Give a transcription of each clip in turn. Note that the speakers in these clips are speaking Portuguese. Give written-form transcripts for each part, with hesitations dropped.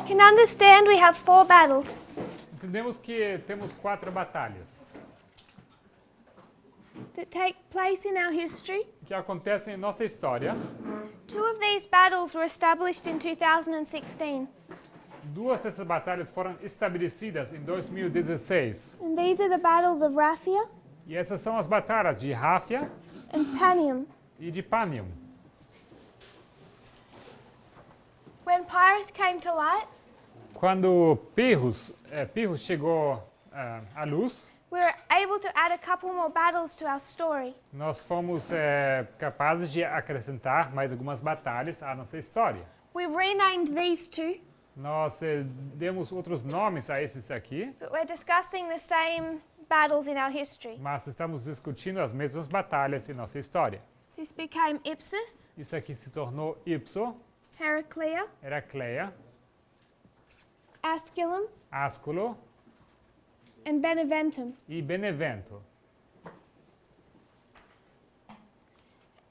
can understand we have 4 battles. Entendemos que temos 4 batalhas That take place in our history. que acontecem em nossa história. 2 of these battles were established in 2016. 2 dessas batalhas foram estabelecidas em 2016. And these are the battles of Raphia E essas são as batalhas de Ráfia and Panium. e de Panium. When Pyrrhus came to light, Quando Pirros chegou à luz, we were able to add a couple more battles to our story. nós fomos capazes de acrescentar mais algumas batalhas à nossa história. We renamed these 2, Nós demos outros nomes a esses aqui, but we're discussing the same battles in our history. mas estamos discutindo as mesmas batalhas em nossa história. This became Ipsus, Isso aqui se tornou Ipso, Heraclea, Heracleia, Asculum, Asculo and Beneventum. e Benevento.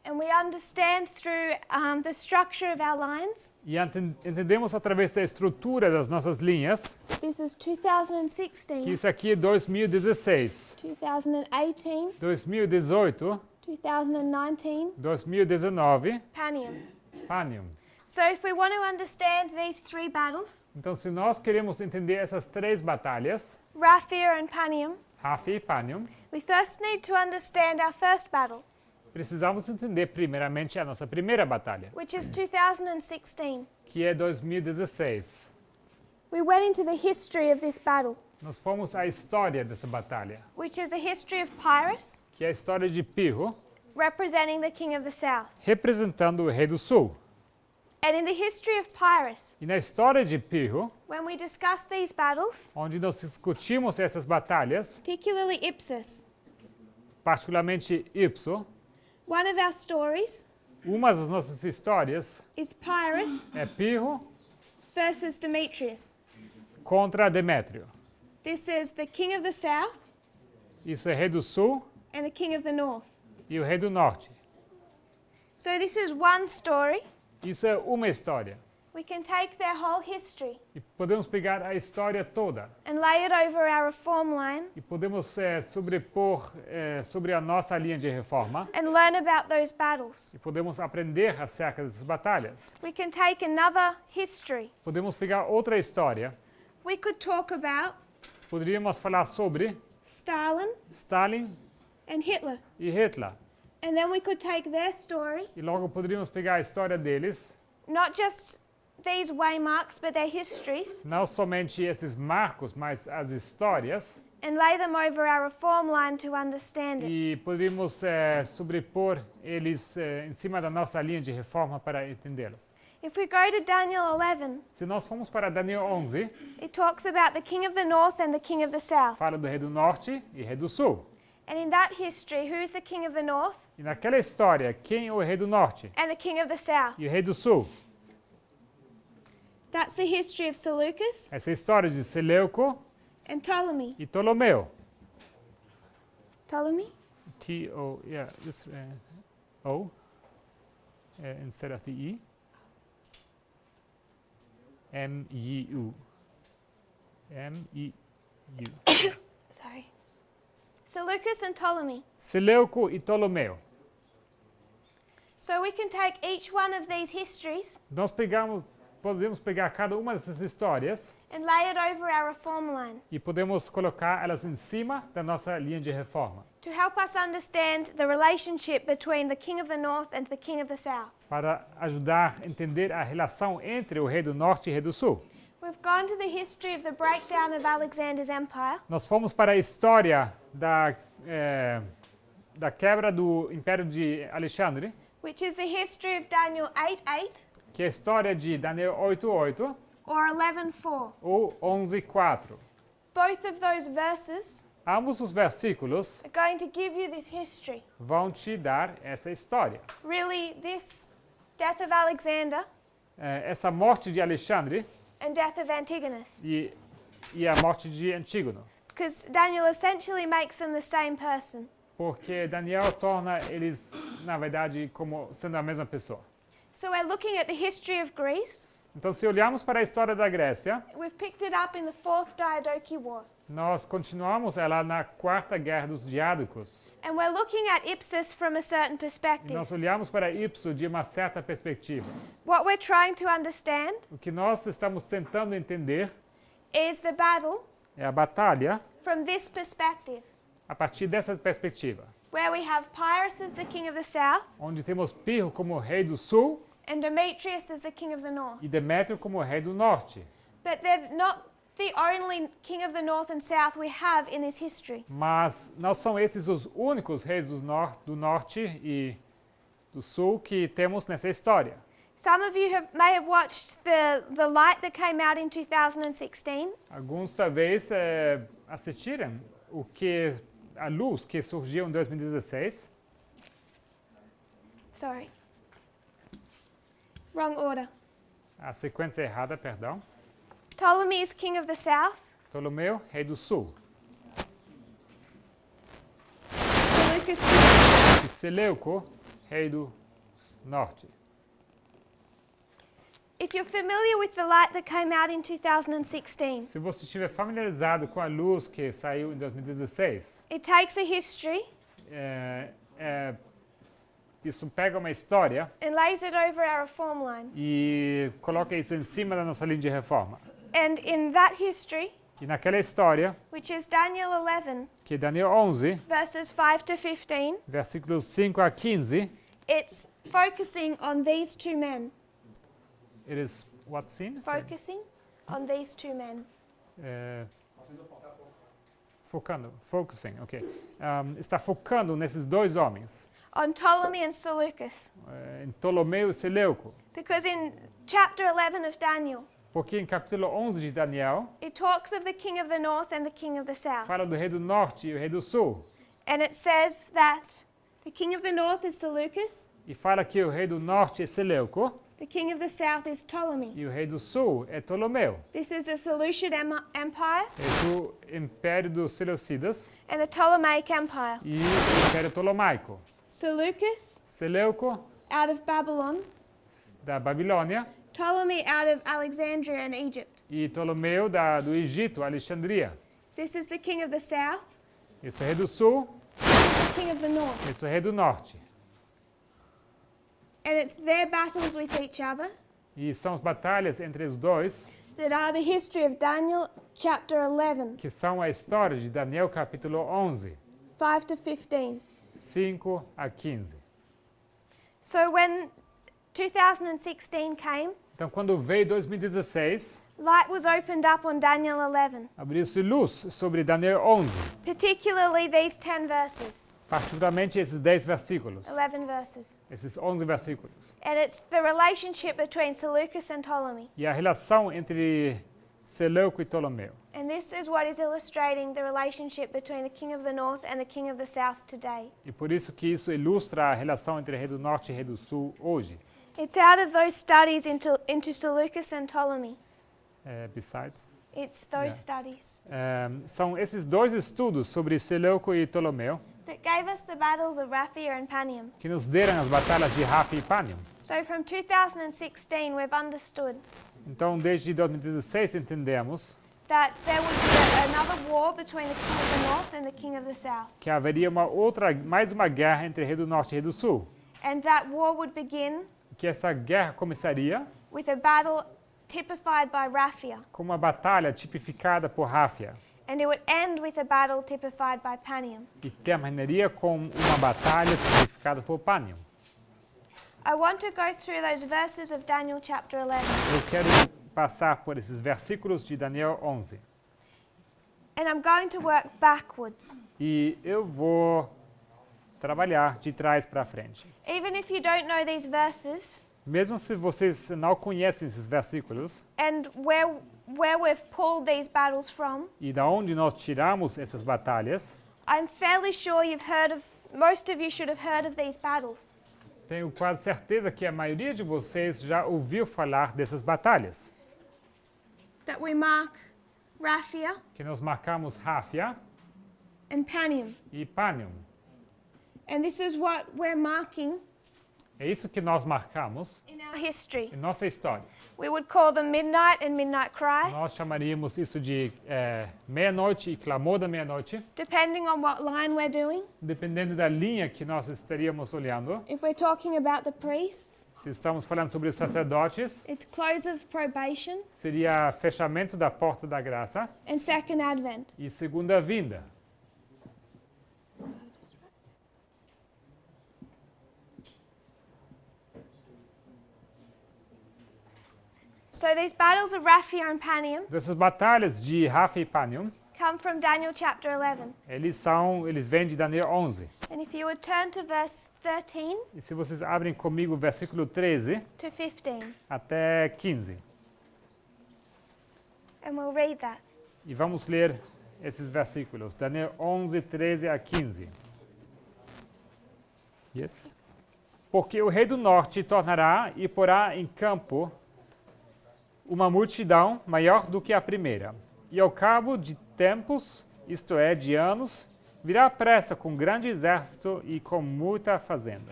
And we understand through the structure of our lines. E entendemos através da estrutura das nossas linhas This is que 2016, isso aqui é 2016, 2018, 2018, 2019, 2019, Panium. Panium. So if we want to understand these 3 battles, Então, se nós queremos entender essas 3 batalhas, Raphia and Panium, Ráfia e Panium, we first need to understand our first battle, precisamos entender primeiramente a nossa primeira batalha, which is 2016. que é 2016. We went into the history of this battle, Nós fomos à história dessa batalha, which is the history of Pyrrhus, que é a história de Pirro, representing the king of the south. representando o rei do sul. And in the history of Pyrrhus, E na história de Pirro, when we discuss these battles, onde nós discutimos essas batalhas, particularly Ipsus, particularmente Ipso, one of our stories uma das nossas histórias is Pyrrhus é Pirro versus Demetrius. contra Demétrio. This is the king of the south Isso é rei do sul and the king of the north. e o rei do norte. So this is one story. Isso é uma história. We can take their whole history E podemos pegar a história toda and lay it over our reform line e podemos sobrepor sobre a nossa linha de reforma and learn about those battles. e podemos aprender acerca dessas batalhas. We can take another history. Podemos pegar outra história. We could talk about Poderíamos falar sobre Stalin Stalin and Hitler. e Hitler. And then we could take their story, E logo poderíamos pegar a história deles, not just these waymarks, but their histories, não somente esses marcos, mas as histórias, and lay them over our reform line to understand it. e poderíamos sobrepor eles em cima da nossa linha de reforma para entendê-las. If we go to Daniel 11, Se nós formos para Daniel 11, it talks about the king of the north and the king of the south. fala do rei do norte e rei do sul. And in that history, who's the king of the north E naquela história, quem é o rei do norte and the king of the south? e o rei do sul? That's the history of Seleucus Essa é a história de Seleuco and Ptolemy. e Ptolomeu. Ptolemy? T-O, yeah, this O instead of the E. M-E-U. M-E-U. Sorry. Seleucus and Ptolemy. Seleuco e Ptolomeu. So we can take each one of these histories Nós podemos pegar cada uma dessas histórias and lay it over our reform line e podemos colocar elas em cima da nossa linha de reforma, to help us understand the relationship between the king of the north and the king of the south. para ajudar a entender a relação entre o rei do norte e o rei do sul. We've gone to the history of the breakdown of Alexander's empire, Nós fomos para a história da quebra do Império de Alexandre, which is the history of Daniel 8:8 que é a história de Daniel 8:8 or 11:4. ou 11:4. Both of those verses Ambos os versículos are going to give you this history. vão te dar essa história. Really, this death of Alexander Essa morte de Alexandre and death of Antigonus, e a morte de Antígono. because Daniel essentially makes them the same person. Porque Daniel torna eles, na verdade, como sendo a mesma pessoa. So we're looking at the history of Greece, Então, se olharmos para a história da Grécia, we've picked it up in the Fourth Diadochi War. nós continuamos ela na Quarta Guerra dos Diádocos. And we're looking at Ipsos from a certain E perspective. nós olhamos para Ipso de uma certa perspectiva. What we're trying to understand O que nós estamos tentando entender is the battle é a batalha from this perspective, a partir dessa perspectiva, where we have Pyrrhus as the king of the south onde temos Pirro como rei do sul and Demetrius as the king of the north. e Demétrio como rei do norte. But they're not the only king of the north and south we have in this history. Mas não são esses os únicos reis do norte e do sul que temos nessa história. Some of you may have watched the light that came out in 2016. Alguns talvez assistiram a luz que surgiu em 2016. Sorry. Wrong order. A sequência errada, perdão. Ptolemy is king of the south. Ptolomeu, rei do sul. Seleucus E Seleuco, rei do norte. If you're familiar with the light that came out in 2016, Se você estiver familiarizado com a luz que saiu em 2016, it takes a history isso pega uma história and lays it over our reform line. e coloca isso em cima da nossa linha de reforma. And in that history, E naquela história, which is Daniel 11, que é Daniel 11, verses 5 to 15, versículos 5 a 15, it's focusing on these two men. it is what scene? Focusing on these two men. Focusing, ok. Está focando nesses dois homens, On Ptolemy and Seleucus. em Ptolomeu e Seleuco. Because in chapter 11 of Daniel, Porque em capítulo 11 de Daniel, it talks of the king of the north and the king of the south. fala do rei do norte e o rei do sul. And it says that the king of the north is Seleucus, E fala que o rei do norte é Seleuco the king of the south is Ptolemy. e o rei do sul é Ptolomeu. This is the Seleucid Empire Esse é o império dos Seleucidas and the Ptolemaic Empire. e o império ptolomaico. Seleucus Seleuco, out of Babylon, da Babilônia, Ptolemy out of Alexandria and Egypt. e Ptolomeu do Egito, Alexandria. This is the king of the south, Esse é o rei do sul, the king of the north. esse é o rei do norte. And it's their battles with each other E são as batalhas entre os dois that are the history of Daniel chapter 11, que são a história de Daniel capítulo 11, 5 to 15. 5 a 15. So when 2016 came, Então, quando veio 2016, light was opened up on Daniel 11, abriu-se luz sobre Daniel 11, particularly these 10 verses, particularmente esses 10 versículos, 11 verses. esses 11 versículos. And it's the relationship between Seleucus and Ptolemy. E a relação entre Seleuco e Ptolomeu. And this is what is illustrating the relationship between the king of the north and the king of the south today. E por isso que isso ilustra a relação entre rei do norte e rei do sul hoje. It's out of those studies into Seleucus and Ptolemy. Besides. It's those Yeah. studies São esses dois estudos sobre Seleuco e Ptolomeu that gave us the battles of Raphia and Panium. que nos deram as batalhas de Rafa e Panium. So from 2016 we've understood Então, desde 2016 entendemos that there would be another war between the king of the north and the king of the south. que haveria mais uma guerra entre rei do norte e rei do sul. And that war would begin Que essa guerra começaria with a battle typified by Raphia. com uma batalha tipificada por Ráfia And it would end with a battle typified by Panium. e terminaria com uma batalha tipificada por Panium. I want to go through those verses of Daniel chapter 11. Eu quero passar por esses versículos de Daniel 11. And I'm going to work backwards. E eu vou trabalhar de trás para frente. Even if you don't know these verses Mesmo se vocês não conhecem esses versículos and where we've pulled these battles from, e da onde nós tiramos essas batalhas, I'm fairly sure most of you should have heard of these battles. tenho quase certeza que a maioria de vocês já ouviu falar dessas batalhas. That we mark Raphia Que nós marcamos Ráfia and Panium. e Panium. And this is what we're marking É isso que nós marcamos in our history. em nossa história. We would call them midnight and midnight cry, Nós chamaríamos isso de meia-noite e clamor da meia-noite, depending on what line we're doing. dependendo da linha que nós estaríamos olhando. If we're talking about the priests, Se estamos falando sobre os sacerdotes, it's close of probation seria fechamento da porta da graça and second advent. e segunda vinda. So these battles of Raphia and Panium Dessas batalhas de Rafa e Panium, come from Daniel chapter 11. eles vêm de Daniel 11. And if you would turn to verse 13 E se vocês abrem comigo o versículo 13 to 15, até 15, and we'll read that. e vamos ler esses versículos. Daniel 11, 13 a 15. Yes. Porque o rei do norte tornará e porá em campo uma multidão maior do que a primeira. E ao cabo de tempos, isto é, de anos, virá pressa com grande exército e com muita fazenda.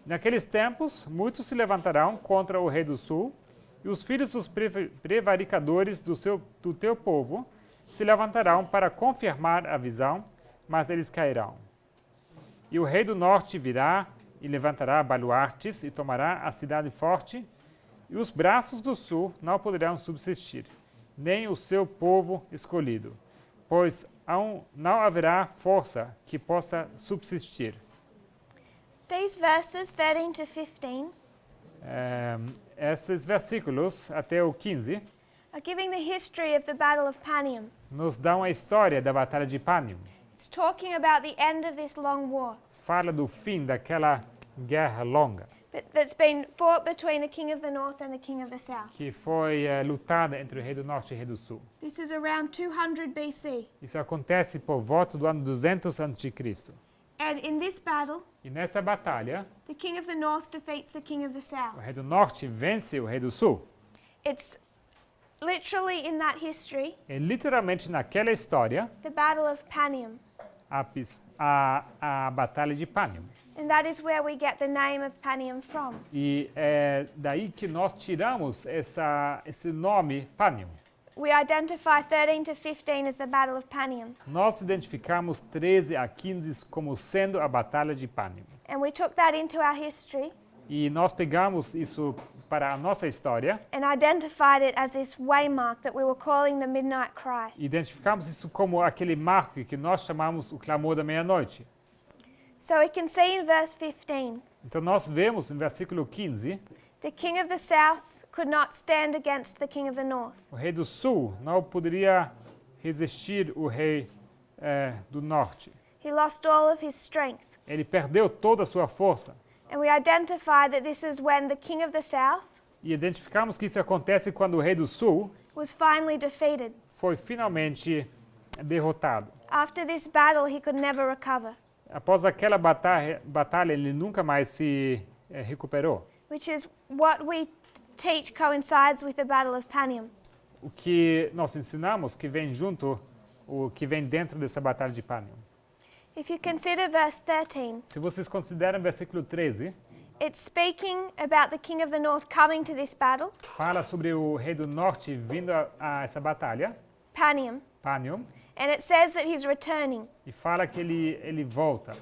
Naqueles tempos, muitos se levantarão contra o rei do sul, e os filhos dos prevaricadores do teu povo se levantarão para confirmar a visão, mas eles cairão. E o rei do norte virá e levantará baluartes e tomará a cidade forte, e os braços do sul não poderão subsistir, nem o seu povo escolhido, pois não haverá força que possa subsistir. These verses 13 to 15 Esses versículos, até o 15, are giving the history of the Battle of Panium. nos dão a história da Batalha de Panium. It's talking about the end of this long war Fala do fim daquela guerra longa, that's been fought between the king of the north and the king of the south. que foi lutada entre o rei do norte e o rei do sul. This is around 200 BC. Isso acontece por volta do ano 200 a.C. And in this battle, E nessa batalha, the king of the north defeats the king of the o south. rei do norte vence o rei do sul. It's literally in that history, E literalmente naquela história, the Battle of Panium. a Batalha de Panium. And that is where we get the name of Panium from. E é daí que nós tiramos esse nome Panium. We identify 13 to 15 as the Battle of Panium. Nós identificamos 13 a 15 como sendo a Batalha de Panium. And we took that into our history E nós pegamos isso para a nossa história, and identified it as this waymark that we were calling the midnight cry. identificamos isso como aquele marco que nós chamamos o clamor da meia-noite. So we can see in verse 15, Então nós vemos no versículo 15, the king of the south could not stand against the king of the north. o rei do sul não poderia resistir o rei do norte. He lost all of his strength. Ele perdeu toda a sua força. And we identify that this is when the king of the south E identificamos que isso acontece quando o rei do sul was finally defeated. foi finalmente derrotado. After this battle, he could never recover, Após aquela batalha, ele nunca mais se recuperou. which is what we teach coincides with the Battle of Panium. O que nós ensinamos que vem junto, o que vem dentro dessa batalha de Panium. If you consider verse 13, Se vocês consideram o versículo 13, it's speaking about the king of the north coming to this battle, fala sobre o rei do norte vindo a essa batalha, Panium, Panium, and it says that he's returning. e fala que ele volta.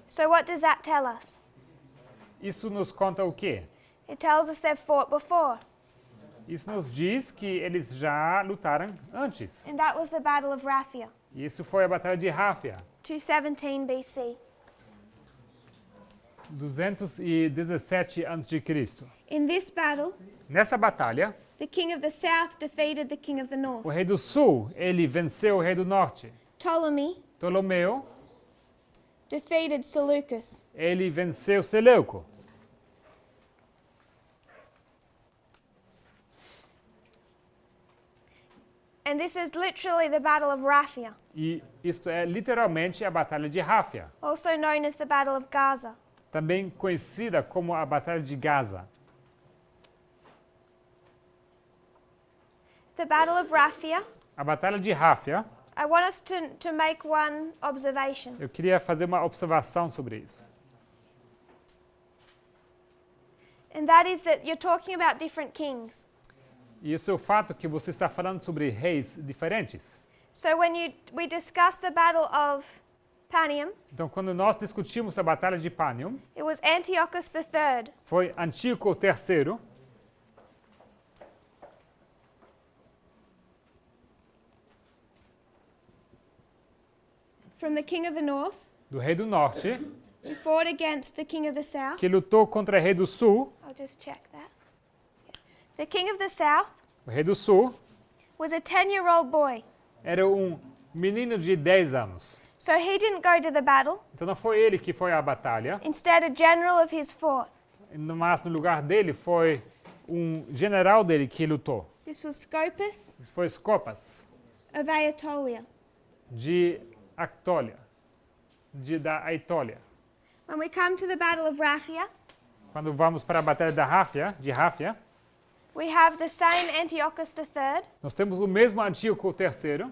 So what does that tell us? Isso nos conta o quê? It tells us they've fought before, Isso nos diz que eles já lutaram antes. and that was the Battle of Raphia, E isso foi a batalha de Ráfia, 217 BC. 217 a.C. In this battle, Nessa batalha, the king of the south defeated the king of the north. o rei do sul, ele venceu o rei do norte. Ptolemy Ptolomeu, defeated Seleucus. ele venceu Seleuco. And this is literally the Battle of Raphia, E isto é literalmente a batalha de Ráfia, also known as the Battle of Gaza. também conhecida como a batalha de Gaza. The Battle of Raphia, A batalha de Ráfia, I want us to make one observation. eu queria fazer uma observação sobre isso. And that is that you're talking about different kings. E esse é o fato que você está falando sobre reis diferentes. So when we discuss the Battle of Panium, Então, quando nós discutimos a Batalha de Panium, it was Antiochus III foi Antíoco III, from the king of the north, do rei do norte, who fought against the king of the south. que lutou contra o rei do sul. I'll just check that. The king of the south O rei do sul was a 10-year-old boy. era menino de 10 anos. So he didn't go to the battle. Então não foi ele que foi à batalha, Instead, a general of his fought. mas no lugar dele foi general dele que lutou. This was Scopas Isso foi Scopas, of Aetolia. de Actólia, da Aitólia. When we come to the Battle of Raphia, Quando vamos para a Batalha de Ráfia, we have the same Antiochus III, nós temos o mesmo Antíoco III,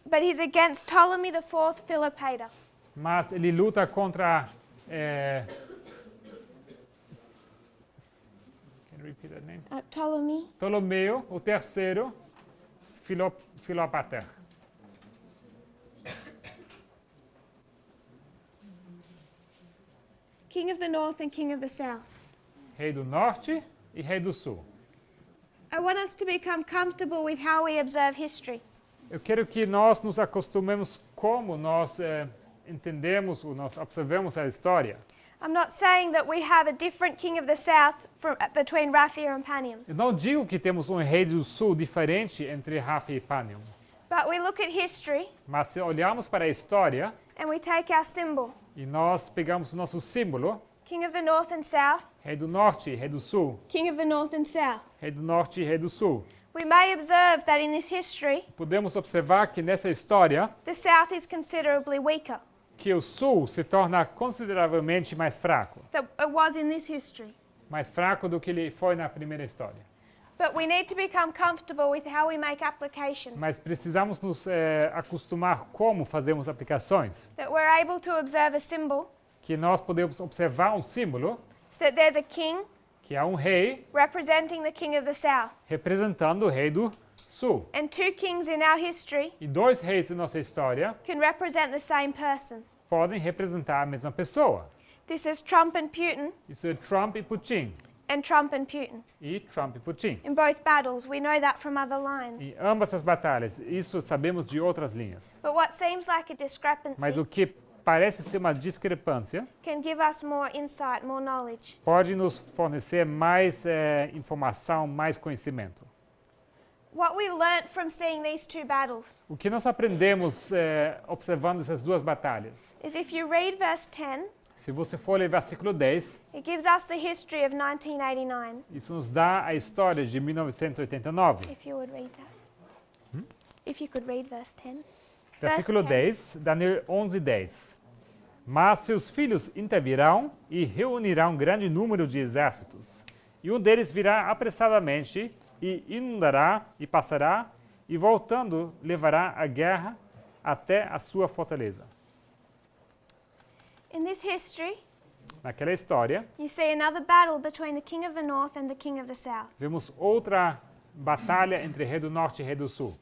but he's against Ptolemy IV Philopator. mas ele luta contra... Can you repeat that name? Ptolemy. Ptolomeu, o terceiro, Filopater. King of the north and king of the south. Rei do norte e rei do sul. I want us to become comfortable with how we observe history. Eu quero que nós nos acostumemos como nós entendemos, ou nós observamos a história. I'm not saying that we have a different king of the south between Raphia and Panium, Eu não digo que temos rei do sul diferente entre Ráfia e Panium, but we look at history mas se olharmos para a história and we take our symbol, e nós pegamos o nosso símbolo, king of the north and south, rei do norte e rei do sul, king of the north and south. rei do norte e rei do sul, We may observe that in this history, podemos observar que nessa história the south is considerably weaker que o sul se torna consideravelmente mais fraco, than it was in this history. mais fraco do que ele foi na primeira história. But we need to become comfortable with how we make applications, Mas precisamos nos acostumar como fazemos aplicações, that we're able to observe a symbol, que nós podemos observar um símbolo, that there's a king que é rei representing the king of the south, representando o rei do sul. and two kings in our history E dois reis em nossa história can represent the same person. podem representar a mesma pessoa. This is Trump and Putin, Isso é Trump e Putin. and Trump and Putin. E Trump e Putin. In both battles, we know that from other lines. Em ambas as batalhas, isso sabemos de outras linhas. But what seems like a discrepancy Mas o que parece ser uma discrepância can give us more insight, more knowledge. pode nos fornecer mais informação, mais conhecimento. What we learnt from seeing these two battles O que nós aprendemos observando essas duas batalhas? is if you read verse 10, Se você for ler versículo 10, it gives us the history of 1989. isso nos dá a história de 1989. If you would read that. If you could read verse 10. Versículo Verse 10, Daniel 11:10. Mas seus filhos intervirão e reunirão grande número de exércitos. E um deles virá apressadamente e inundará e passará, e voltando levará a guerra até a sua fortaleza. In this history, Naquela história, you see another battle between the king of the north and the king of the south. vemos outra batalha entre rei do norte e rei do sul.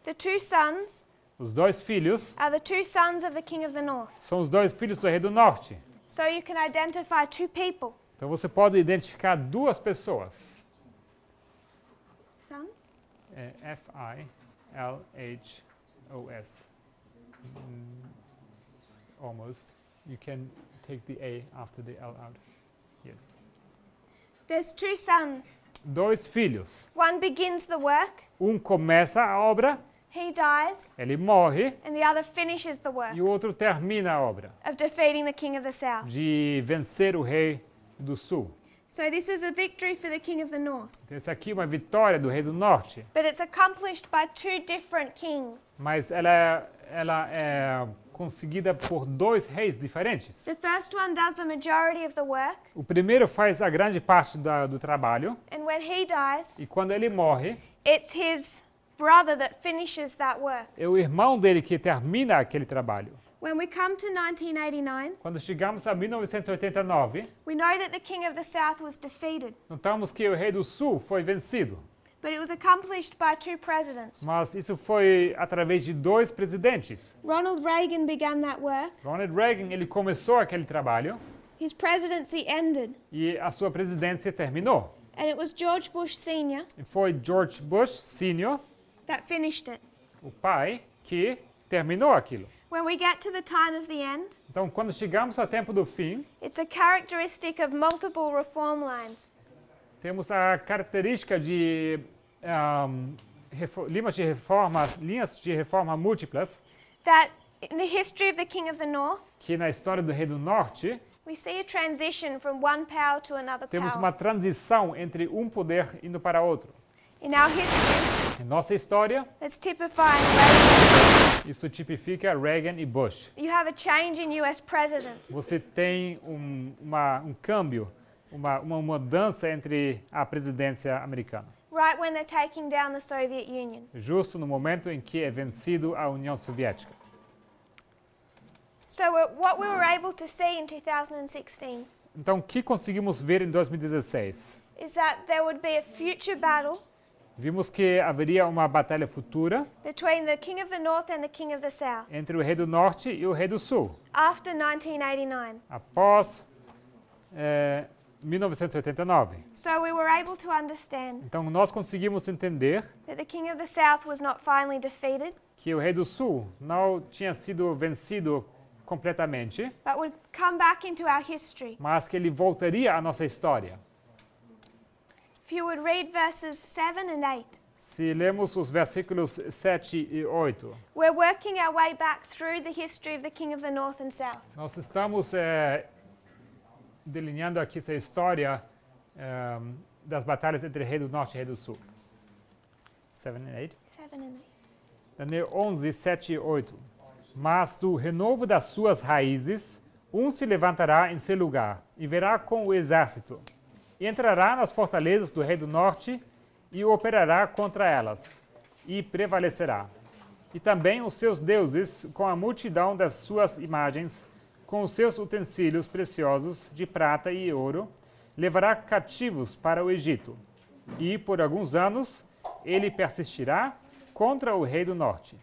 The two sons Os dois filhos are the two sons of the king of the north. são os dois filhos do rei do norte. So you can identify two people. Então você pode identificar duas pessoas. Sons? F-I-L-H-O-S. Almost. You can take the A after the L out. Yes. There's two sons. Dois filhos. One begins the work, Começa a obra, he dies, ele morre, and the other finishes the work e o outro termina a obra of defeating the king of the south. de vencer o rei do sul. So this is a victory for the king of the north, Então, essa aqui é uma vitória do rei do norte, but it's accomplished by two different kings. mas ela é conseguida por dois reis diferentes. The first one does the majority of the work, O primeiro faz a grande parte do trabalho, and when he dies, e quando ele morre, it's his brother that finishes that work. É o irmão dele que termina aquele trabalho. When we come to 1989, Quando chegamos a 1989, we know that the king of the south was defeated, notamos que o rei do sul foi vencido. but it was accomplished by two presidents. Mas isso foi através de dois presidentes. Ronald Reagan began that work. Ronald Reagan, ele começou aquele trabalho His presidency ended, e a sua presidência terminou. and it was George Bush Sr. E foi George Bush Sr., that finished it. o pai, que terminou aquilo. When we get to the time of the end, Então, quando chegamos ao tempo do fim, it's a characteristic of multiple reform lines. temos a característica de linhas de reforma múltiplas, That in the history of the king of the north, que na história do rei do norte, we see a transition from one power to another temos power. uma transição entre um poder indo para outro. In our history, Em nossa história, that's typifying Reagan. isso tipifica Reagan e Bush. You have a change in US presidents. Você tem um câmbio, uma mudança entre a presidência americana. Right when they're taking down the Soviet Union. Justo no momento em que é vencido a União Soviética. So what we were able to see in 2016 Então, o que conseguimos ver em 2016? is that there would be a future battle Vimos que haveria uma batalha futura between the king of the north and the king of the south entre o rei do norte e o rei do sul, after 1989. após 1989. So we were able to understand Então, nós conseguimos entender that the king of the south was not finally defeated, que o rei do sul não tinha sido vencido completamente, but would come back into our history. mas que ele voltaria à nossa história. If you would read verses 7 and 8. Se lemos os versículos 7 e 8, We're working our way back through the history of the king of the north and south. nós estamos delineando aqui essa história das batalhas entre rei do norte e rei do sul. 7 e 8. 7 and 8. Daniel 11, 7 e 8. Mas do renovo das suas raízes, um se levantará em seu lugar e verá com o exército. E entrará nas fortalezas do rei do norte e operará contra elas, e prevalecerá. E também os seus deuses, com a multidão das suas imagens, com os seus utensílios preciosos de prata e ouro, levará cativos para o Egito. E por alguns anos ele persistirá contra o rei do norte.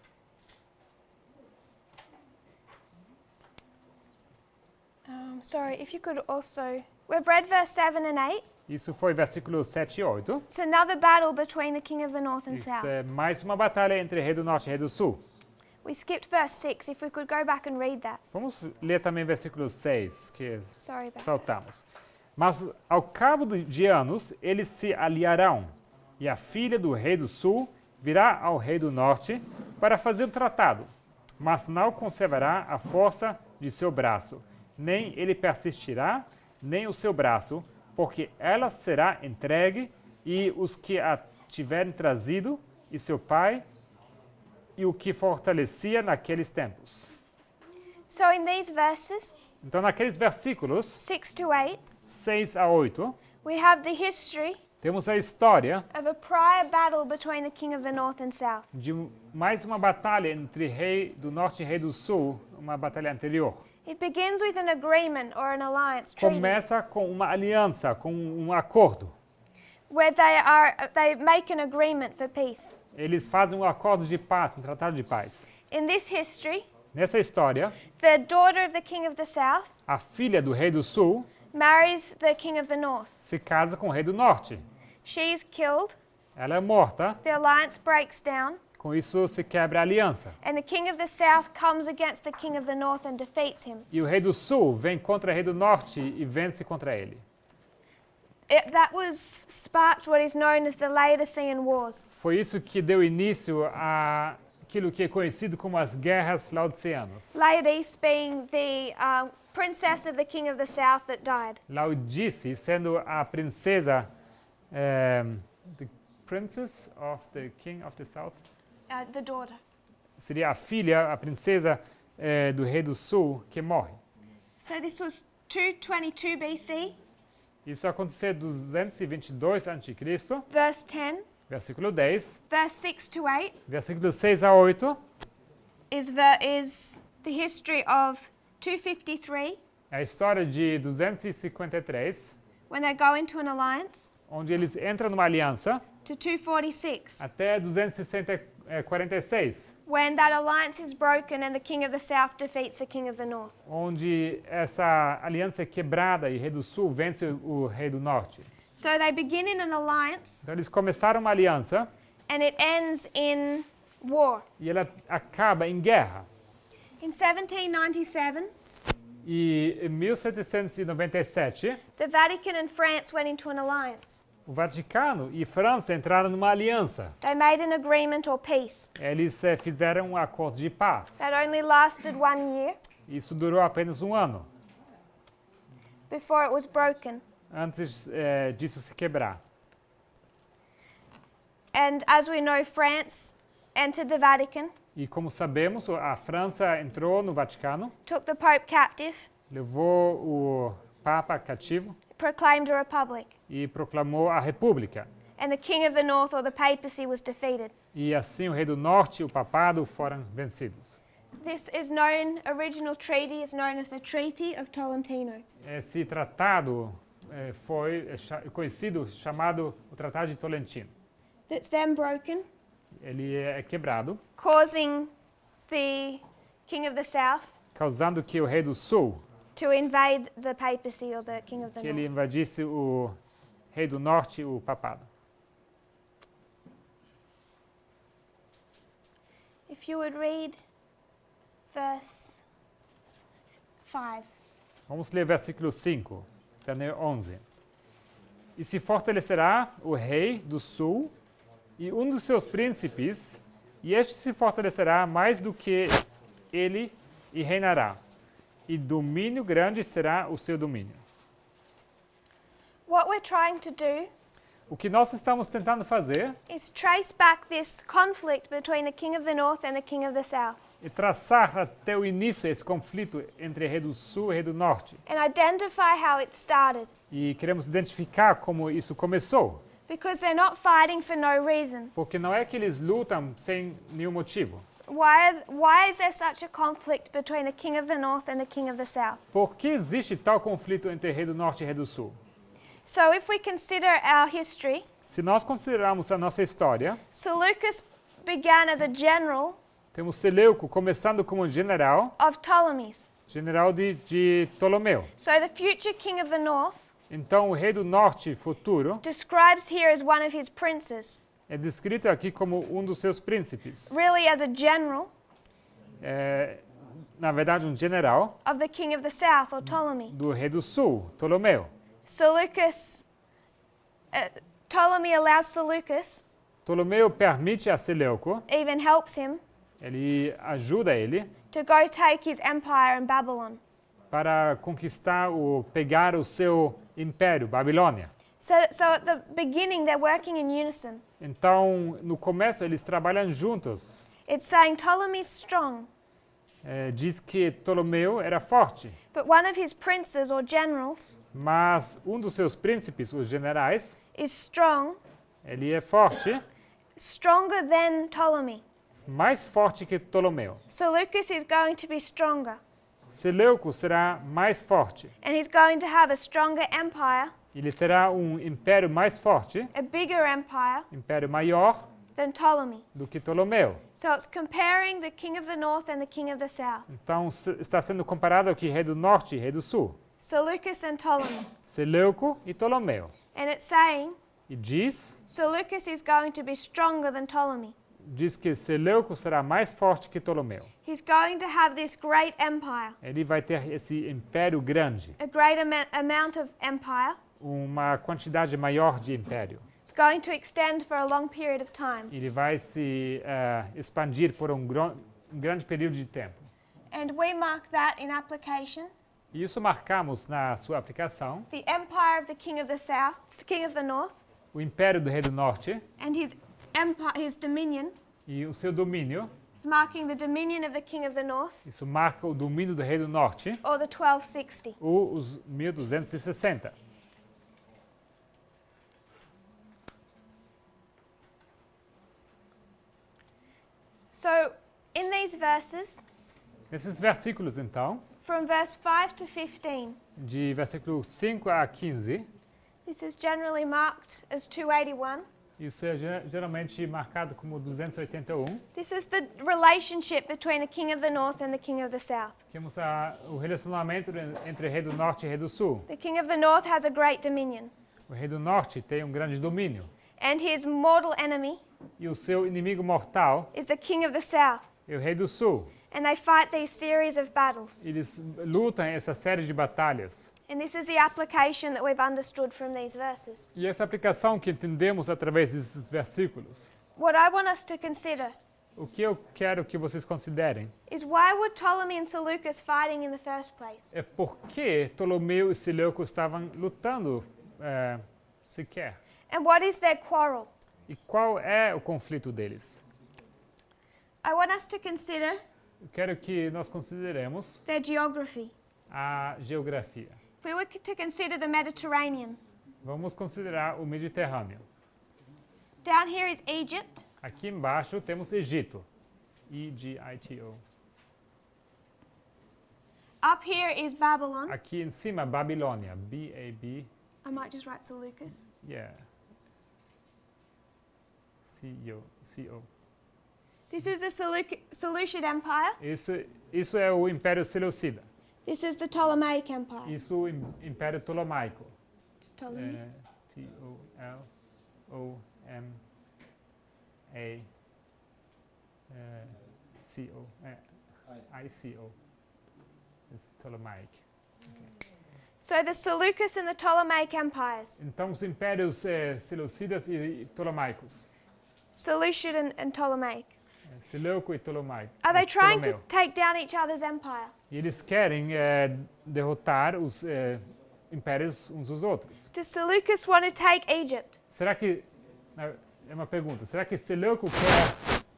Sorry, if you could also... We've read verse 7 and 8. Isso foi versículos 7 e 8. It's another battle between the king of the north and Isso south. é mais uma batalha entre rei do norte e rei do sul. We skipped verse 6. If we could go back and read that. Vamos ler também versículo 6, que Sorry about that. saltamos. Mas ao cabo de anos, eles se aliarão, e a filha do rei do sul virá ao rei do norte para fazer o tratado, mas não conservará a força de seu braço, nem ele persistirá, nem o seu braço, porque ela será entregue, e os que a tiverem trazido, e seu pai, e o que fortalecia naqueles tempos. So in these verses, Então, naqueles versículos 6 to 8, 6 a 8, we have the history temos a história of a prior battle between the king of the north and south. de mais uma batalha entre rei do norte e rei do sul, uma batalha anterior. It begins with an agreement or an alliance treaty Começa com uma aliança, com um acordo. where they make an agreement for peace. Eles fazem um acordo de paz, um tratado de paz. In this history, Nessa história, the daughter of the king of the south a filha do rei do sul marries the king of the north. se casa com o rei do norte. She is killed, Ela é morta, the alliance breaks down, com isso se quebra a aliança. and the king of the south comes against the king of the north and defeats him. E o rei do sul vem contra o rei do norte e vence contra ele. That was sparked what is known as the Laodicean Wars. Foi isso que deu início àquilo que é conhecido como as guerras laodiceanas. Laodice being the princess of the king of the south that died. Laodice sendo a princesa, the princess of the king of the south, The daughter. seria a filha, a princesa do rei do sul que morre. So this was 222 BC, Isso aconteceu em 222 a.C., verse 10. Versículo 10, verse 6 to 8, versículo 6 a 8, is the history of 253, é a história de 253, when they go into an alliance, onde eles entram numa aliança, to 246, até 246, when that alliance is broken and the king of the south defeats the king of the north. onde essa aliança é quebrada e o rei do sul vence o rei do norte. So they begin in an alliance Então eles começaram uma aliança and it ends in war. e ela acaba em guerra. In 1797, E em 1797, the Vatican and France went into an alliance. o Vaticano e França entraram numa aliança. They made an agreement or peace Eles fizeram um acordo de paz. that only lasted 1 year Isso durou apenas um ano, before it was broken. antes disso se quebrar. And as we know, France entered the Vatican, E como sabemos, a França entrou no Vaticano, took the Pope captive, levou o Papa cativo proclaimed a republic, e proclamou a República. and the king of the north or the papacy was defeated. E assim o rei do norte e o papado foram vencidos. This is known, original treaty is known as the Treaty of Tolentino. Esse tratado foi conhecido, chamado o Tratado de Tolentino. That's then broken, Ele é quebrado, causing the king of the south causando que o rei do sul, to invade the papacy or the king of the que ele north. invadisse o rei do norte e o papado. If you would read verse 5. Vamos ler versículo 5 até 11. E se fortalecerá o rei do sul e um dos seus príncipes, e este se fortalecerá mais do que ele e reinará. E domínio grande será o seu domínio. What we're trying to do O que nós estamos tentando fazer is trace back this conflict between the king of the north and the king of the south é traçar até o início esse conflito entre rei do sul e rei do norte. and identify how it started, E queremos identificar como isso começou. because they're not fighting for no reason. Porque não é que eles lutam sem nenhum motivo. Why is there such a conflict between the king of the north and the king of the south? Por que existe tal conflito entre rei do norte e rei do sul? So if we consider our history, Se nós considerarmos a nossa história, Seleucus began as a general temos Seleuco começando como general, of Ptolemies. general de Ptolomeu. So the future king of the north Então o rei do norte futuro describes here as one of his princes, é descrito aqui como um dos seus príncipes. really as a general É, na verdade, um general of the king of the south or Ptolemy. do rei do sul, Ptolomeu. Ptolemy allows Seleucus, Ptolomeu permite a Seleuco, even helps him, ele ajuda ele to go take his empire in Babylon. para conquistar pegar o seu império, Babilônia. So at the beginning, they're working in unison. Então, no começo, eles trabalham juntos. It's saying Ptolemy's strong, Diz que Ptolomeu era forte, but one of his princes or generals mas um dos seus príncipes, os generais, is strong, ele é forte, stronger than Ptolemy. mais forte que Ptolomeu. Seleucus is going to be stronger, Seleuco será mais forte. and he's going to have a stronger empire, Ele terá um império mais forte, a bigger empire império maior than Ptolemy. do que Ptolomeu. So it's comparing the king of the north and the king of the south, Então, está sendo comparado aqui rei do norte e rei do sul. Seleucus and Ptolemy. Seleuco e Ptolomeu. And it's saying E diz Seleucus is going to be stronger than Ptolemy. que Seleuco será mais forte que Ptolomeu. He's going to have this great empire, Ele vai ter esse império grande, a great amount of empire. uma quantidade maior de império. It's going to extend for a long period of time. Ele vai se expandir por um grande período de tempo. And we mark that in application. E isso marcamos na sua aplicação, The empire of the king of the south, the king of the north, o império do rei do norte and his empire, his dominion, e o seu domínio. is marking the dominion of the king of the north, Isso marca o domínio do rei do norte, or the 1260. ou os 1260. So in these verses, Nesses versículos, então, from verse 5 to 15, de versículo 5 a 15, this is generally marked as 281. isso é geralmente marcado como 281. This is the relationship between the king of the north and the king of the south. Temos o relacionamento entre rei do norte e rei do sul. The king of the north has a great dominion, O rei do norte tem um grande domínio. and his mortal enemy E o seu inimigo mortal is the king of the south. é o rei do sul. And they fight these series of battles. Eles lutam essa série de batalhas. And this is the application that we've understood from these verses. E essa aplicação que entendemos através desses versículos, What I want us to consider o que eu quero que vocês considerem is, why were Ptolemy and Seleucus fighting in the first place? é por que Ptolomeu e Seleuco estavam lutando sequer. And what is their quarrel? E qual é o conflito deles? I want us to consider Eu quero que nós consideremos their geography. a geografia. If we were to consider the Mediterranean, Vamos considerar o Mediterrâneo. down here is Egypt, Aqui embaixo temos Egito. E-G-I-T-O. up here is Babylon. Aqui em cima, Babilônia. B-A-B, I might just write Seleucus. yeah. C-O. C-O. This is the Seleucid Empire. Isso é o Império Seleucida. This is the Ptolemaic Empire. Isso o Império Ptolomaico. Just Ptolemy. T-O-L-O-M-A-C-O. I-C-O. It's Ptolemaic. So the Seleucus and the Ptolemaic empires, Então, os impérios seleucidas e ptolomaicos. Seleucid and Ptolemaic, Seleuco e Ptolomaico. are they trying to Ptolomeu. take down each other's empire? E eles querem derrotar os impérios uns dos outros. Does Seleucus want to take Egypt? Será que... É uma pergunta. Será que Seleuco quer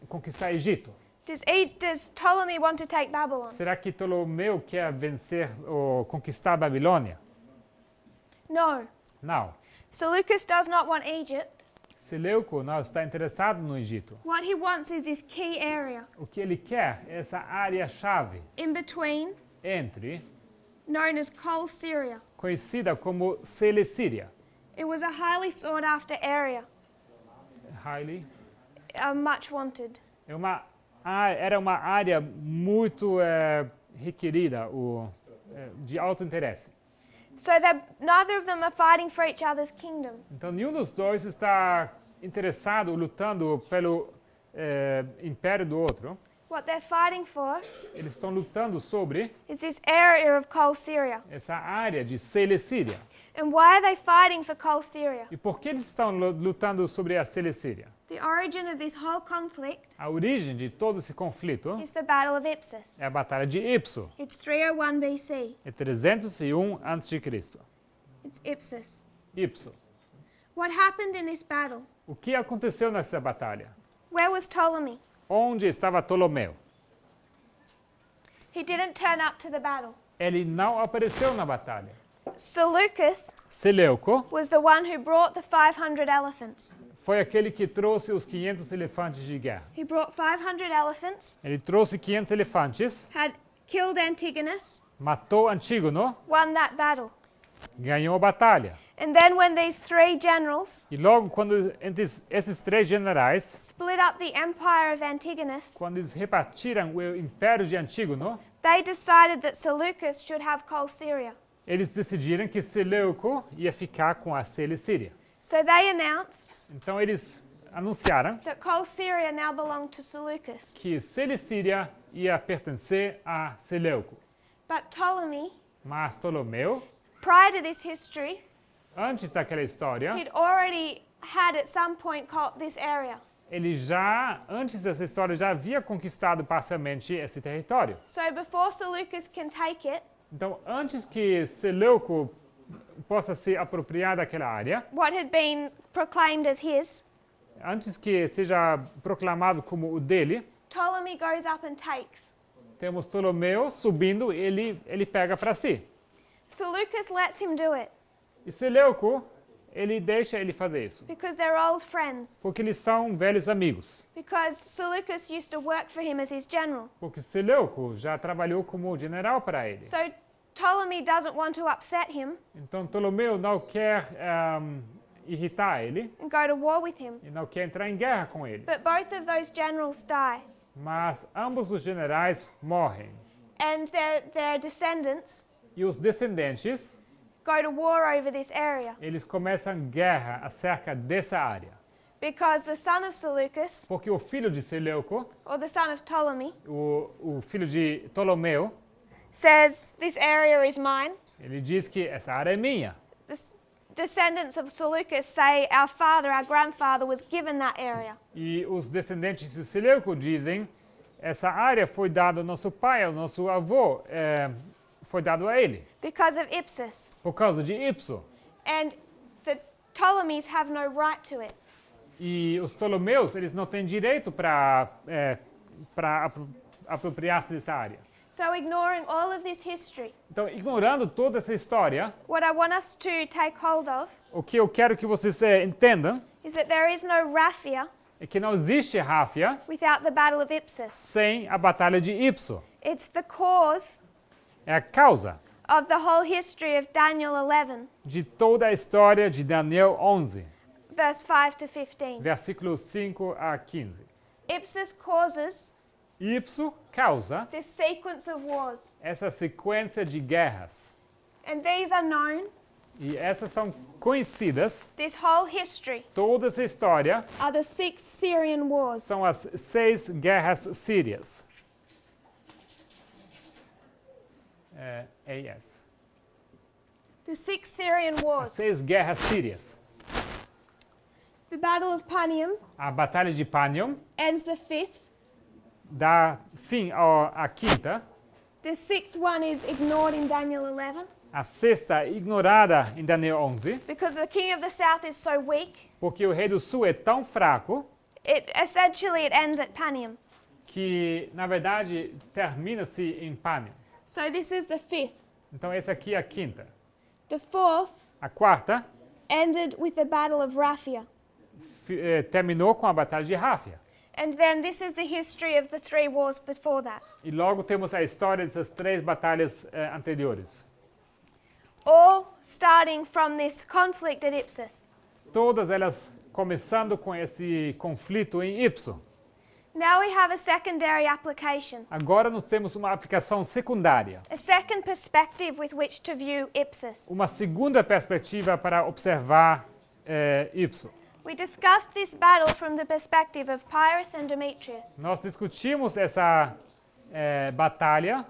conquistar Egito? Does Ptolemy want to take Babylon? Será que Ptolomeu quer vencer ou conquistar a Babilônia? No. Não. Seleucus does not want Egypt. Seleuco não está interessado no Egito. What he wants is this key area O que ele quer é essa área-chave in between, entre, known as Col Syria. conhecida como Celecíria. It was a highly sought after area, Highly. much wanted. Era uma área muito requerida, de alto interesse. So that neither of them are fighting for each other's kingdom. Então, nenhum dos dois está interessado, lutando pelo império do outro. What they're fighting for Eles estão lutando sobre is this area of Col Syria. essa área de Celecíria. And why are they fighting for Col Syria? E por que eles estão lutando sobre a Celecíria? The origin of this whole conflict A origem de todo esse conflito is the Battle of Ipsus. é a Batalha de Ipso. It's 301 BC. É 301 a.C. It's Ipsus. Ipso. What happened in this battle? O que aconteceu nessa batalha? Where was Ptolemy? Onde estava Ptolomeu? He didn't turn up to the battle. Ele não apareceu na batalha. Seleucus Seleuco was the one who brought the 500 elephants. foi aquele que trouxe os 500 elefantes de guerra. He brought 500 elephants, Ele trouxe 500 elefantes, had killed Antigonus, matou Antígono, won that battle. ganhou a batalha. And then when these three generals E logo quando entre esses três generais, split up the empire of Antigonus, quando eles repartiram o império de Antígono, they decided that Seleucus should have Col Syria. eles decidiram que Seleuco ia ficar com a Celecíria. So they announced Então eles anunciaram that Col Syria now belonged to Seleucus. que Celecíria ia pertencer a Seleuco. But Ptolemy, Mas Ptolomeu, prior to this history, antes daquela história, he'd already had at some point called this area. ele já, antes dessa história, já havia conquistado parcialmente esse território. So before Seleucus can take it, Então, antes que Seleuco possa se apropriar daquela área, what had been proclaimed as his, antes que seja proclamado como o dele, Ptolemy goes up and takes. temos Ptolomeu subindo, ele pega para si. Seleucus lets him do it. E Seleuco, ele deixa ele fazer isso. because they're old friends. Porque eles são velhos amigos. Because Seleucus used to work for him as his general. Porque Seleuco já trabalhou como general para ele. So Ptolemy doesn't want to upset him Então Ptolomeu não quer irritar ele and go to war with him. e não quer entrar em guerra com ele. But both of those generals die. Mas ambos os generais morrem. And their descendants E os descendentes, go to war over this area. eles começam guerra acerca dessa área. Because the son of Seleucus, Porque o filho de Seleuco, or the son of Ptolemy, o filho de Ptolomeu, says, "This area is mine." ele diz que essa área é minha. The descendants of Seleucus say, "Our father, our grandfather was given that area." E os descendentes de Seleuco dizem, essa área foi dada ao nosso pai, ao nosso avô, foi dado a ele, Because of Ipsus. por causa de Ipso. And the Ptolemies have no right to it. E os Ptolomeus, eles não têm direito para apropriar-se dessa área. So ignoring all of this history, Então, ignorando toda essa história, what I want us to take hold of o que eu quero que vocês entendam is that there is no Raphia é que não existe Ráfia without the Battle of Ipsus. sem a Batalha de Ipso. It's the cause É a causa of the whole history of Daniel 11, de toda a história de Daniel 11, verse 5 to 15. versículos 5 a 15. Ipsus causes Ipso causa this sequence of wars. essa sequência de guerras. And these are known, E essas são conhecidas, this whole history, toda essa história are the 6 Syrian wars. são as 6 guerras sírias. AS. The 6 Syrian As wars. 6 guerras sírias. The Battle of Panium A Batalha de Panium ends the 5th. dá fim à quinta. The 6th one is ignored in Daniel 11 A sexta ignorada em Daniel 11, because the king of the south is so weak. porque o rei do sul é tão fraco It ends at Panium. que, na verdade, termina-se em Panium. So this is the 5th. Então, essa aqui é a quinta. The 4th A quarta ended with the Battle of Raphia. terminou com a Batalha de Ráfia. And then this is the history of the 3 wars before that. E logo temos a história dessas 3 batalhas anteriores. All starting from this conflict at Ipsus. Todas elas começando com esse conflito em Ipso. Now we have a secondary application, Agora nós temos uma aplicação secundária. a second perspective with which to view Ipsus. Uma segunda perspectiva para observar Ipso. We discussed this battle from the perspective of Pyrrhus and Demetrius. Nós discutimos essa batalha.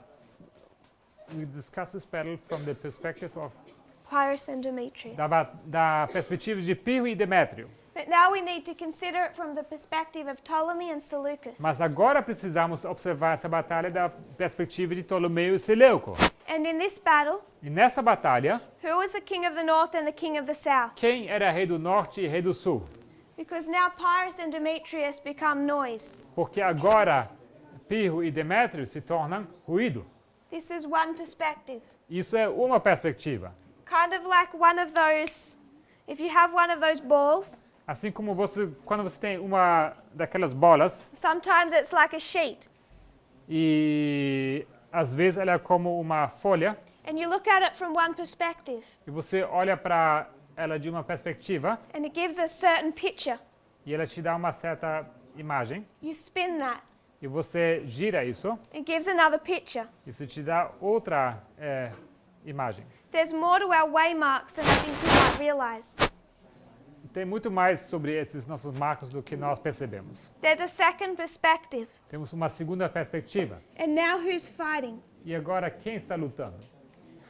We discussed this battle from the perspective of Pyrrhus and Demetrius. da perspectiva de Pirro e Demétrio. But now we need to consider it from the perspective of Ptolemy and Seleucus. Mas agora precisamos observar essa batalha da perspectiva de Ptolomeu e Seleuco. And in this battle, E nessa batalha, who was the king of the north and the king of the south? quem era rei do norte e rei do sul? Because now Pyrrhus and Demetrius become noise. Porque agora Pirro e Demétrio se tornam ruído. This is one perspective. Isso é uma perspectiva. Kind of like one of those, if you have one of those balls, Assim como quando você tem uma daquelas bolas sometimes it's like a sheet. e às vezes ela é como uma folha And you look at it from one perspective. e você olha para ela de uma perspectiva And it gives a certain picture. e ela te dá uma certa imagem You spin that. e você gira isso, It gives another picture. isso te dá outra imagem. There's more to our waymarks than I think we might realize. Tem muito mais sobre esses nossos marcos do que nós percebemos. There's a second perspective. Temos uma segunda perspectiva. And now who's fighting? E agora quem está lutando?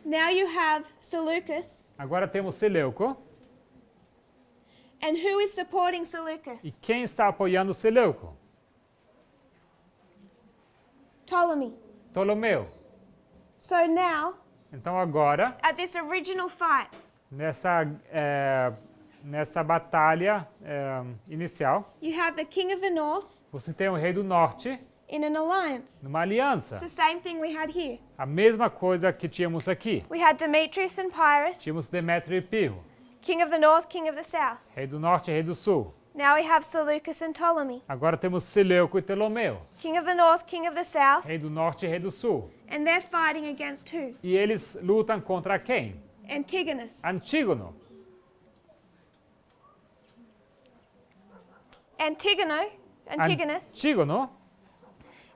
Now you have Seleucus. Agora temos Seleuco. And who is supporting E Seleucus? quem está apoiando Seleuco? Ptolemy. Ptolomeu. So now, Então agora, at this original fight, nessa batalha inicial, you have the king of the north você tem o rei do norte in an alliance. numa aliança. The same thing we had here. A mesma coisa que tínhamos aqui. We had Demetrius and Pyrrhus, Tínhamos Demétrio e Pirro. King of the north, king of the south. Rei do norte e rei do sul. Now we have Seleucus and Ptolemy. Agora temos Seleuco e Ptolomeu. King of the north, king of the south. Rei do norte e rei do sul. And they're fighting against who? E eles lutam contra quem? Antigonus. Antígono. Antigonus Antígono,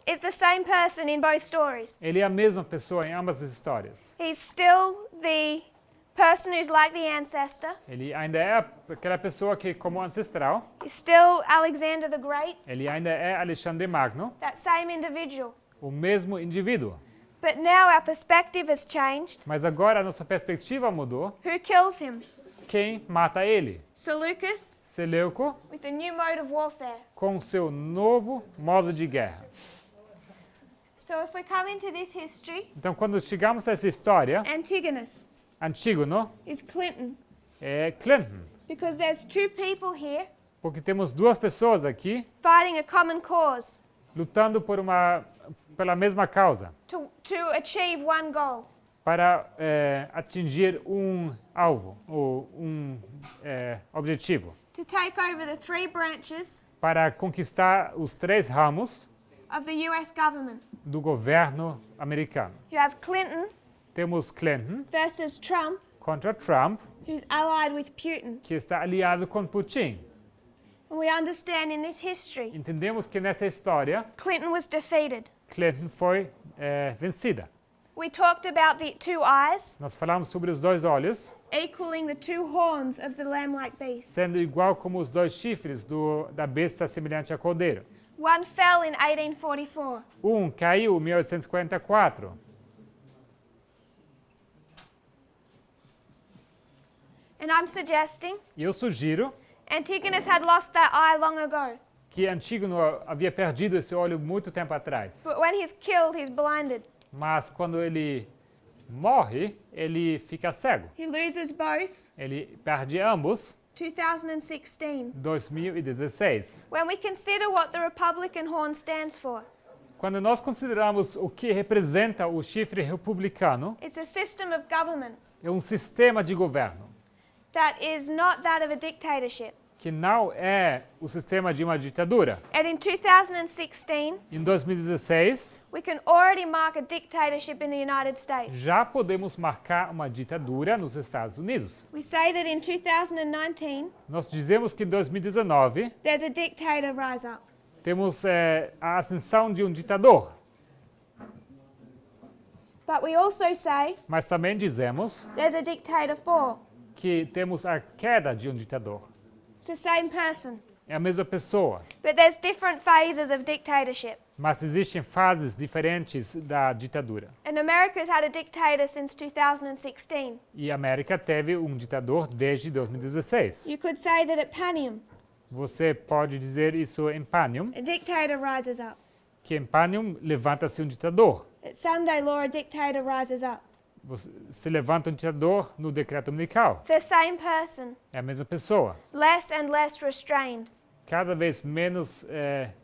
is the same person in both stories. ele é a mesma pessoa em ambas as histórias. He's still the person who's like the ancestor. Ele ainda é aquela pessoa que, como ancestral, He's still Alexander the Great, ele ainda é Alexandre Magno, that same individual. o mesmo indivíduo. But now our perspective has changed. Mas agora a nossa perspectiva mudou. Who kills him? Quem mata ele? Seleucus Seleuco, with a new mode of warfare. com seu novo modo de guerra. So if we come into this history, Então, quando chegamos a essa história, Antigonus Antígono is Clinton, é Clinton, because there's two people here porque temos duas pessoas aqui fighting a common cause lutando pela mesma causa, to achieve one goal. para atingir um alvo, ou objetivo, To take over the three branches para conquistar os três ramos of the US government. do governo americano. You have Clinton Temos Clinton versus Trump, contra Trump, who's allied with Putin. que está aliado com Putin. And we understand in this history, Entendemos que nessa história, Clinton was defeated. Clinton foi vencida. We talked about the two eyes Nós falamos sobre os dois olhos, equaling the two horns of the lamb-like beast. sendo igual como os dois chifres da besta semelhante a cordeiro. One fell in 1844. Caiu em 1844. And I'm suggesting E eu sugiro Antigonus had lost that eye long ago. que Antígono havia perdido esse olho muito tempo atrás. But when he's killed, he's blinded. Mas quando ele morre, ele fica cego. He loses both. Ele perde ambos 2016. 2016. When we consider what the Republican horn stands for, Quando nós consideramos o que representa o chifre republicano, it's a system of government é um sistema de governo that is not that of a dictatorship. que não é o sistema de uma ditadura. And in 2016, Em 2016, we can already mark a dictatorship in the United States. já podemos marcar uma ditadura nos Estados Unidos. We say that in 2019, Nós dizemos que em 2019 there's a dictator rise up. temos a ascensão de um ditador, But we also say mas também dizemos there's a dictator fall. que temos a queda de um ditador. It's the same person. É a mesma pessoa, But there's different phases of dictatorship. mas existem fases diferentes da ditadura. And America's had a dictator since 2016. E a América teve um ditador desde 2016. You could say that at Panium, Você pode dizer isso em Panium, a dictator rises up. que em Panium levanta-se um ditador. At Sunday law, a dictator rises up. Se levanta um ditador no decreto dominical. It's the same person, É a mesma pessoa, less and less restrained. cada vez menos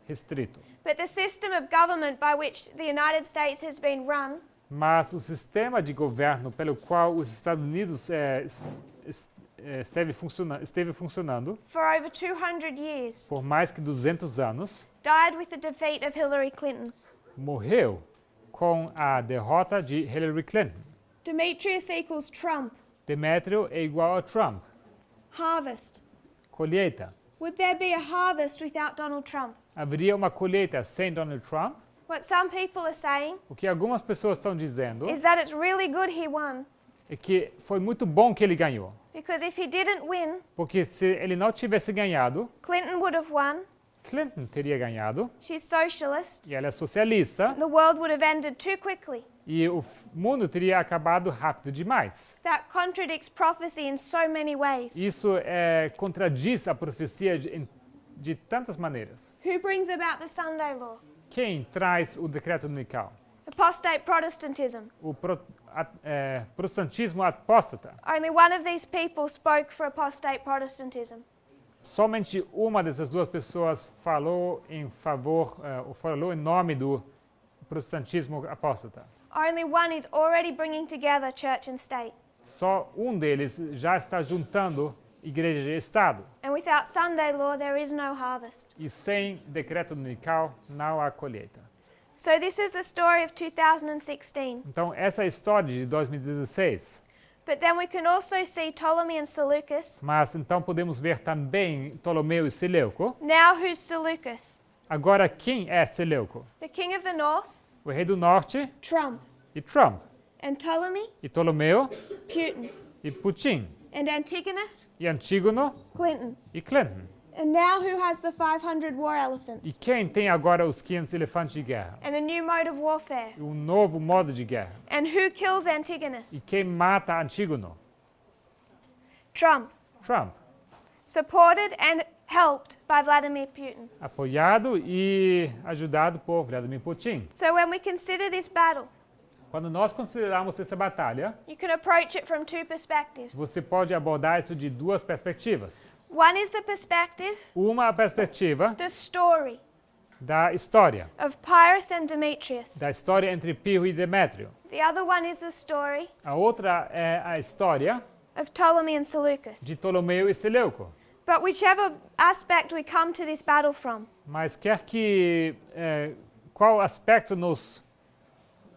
restrito. But the system of government by which the United States has been run Mas o sistema de governo pelo qual os Estados Unidos esteve funcionando for over 200 years por mais que 200 anos, died with the defeat of Hillary Clinton. morreu com a derrota de Hillary Clinton. Demetrius equals Trump. Demétrio é igual a Trump. Harvest. Colheita. Would there be a harvest without Donald Trump? Haveria uma colheita sem Donald Trump? What some people are saying O que algumas pessoas estão dizendo is that it's really good he won, é que foi muito bom que ele ganhou. because if he didn't win, Porque se ele não tivesse ganhado, Clinton would have won. Clinton teria ganhado. She's socialist. E ela é socialista. The world would have ended too quickly. E o mundo teria acabado rápido demais. That contradicts prophecy in so many ways. Isso contradiz a profecia de tantas maneiras. Who brings about the Sunday law? Quem traz o decreto dominical? Apostate Protestantism. O protestantismo apóstata. Only one of these people spoke for apostate Protestantism. Somente uma dessas duas pessoas falou falou em nome do protestantismo apóstata. Only one is already bringing together church and state. Só um deles já está juntando igreja e Estado. And without Sunday law, there is no harvest. E sem decreto dominical não há colheita. So this is the story of 2016. Então, essa é a história de 2016. But then we can also see Ptolemy and Seleucus. Mas então podemos ver também Ptolomeu e Seleuco. Now who's Seleucus? Agora, quem é Seleuco? The king of the north, O rei do norte Trump. e Trump. And Ptolemy, E Ptolomeu Putin. e Putin. And Antigonus, E Antígono Clinton. e Clinton. And now who has the 500 war E elephants? quem tem agora os 500 elefantes de guerra? And the new mode of warfare? E um novo modo de guerra. And who kills Antigonus? E quem mata Antígono? Trump. Trump. Supported and helped by Vladimir Putin. Apoiado e ajudado por Vladimir Putin. So when we consider this battle, Quando nós consideramos essa batalha, you can approach it from two perspectives. você pode abordar isso de duas perspectivas. One is the perspective, Uma a perspectiva the story da história, of Pyrrhus and Demetrius. da história entre Pirro e Demétrio. The other one is the story A outra é a história of Ptolemy and Seleucus. de Ptolomeu e Seleuco. But whichever aspect we come to this battle from, Mas quer que qual aspecto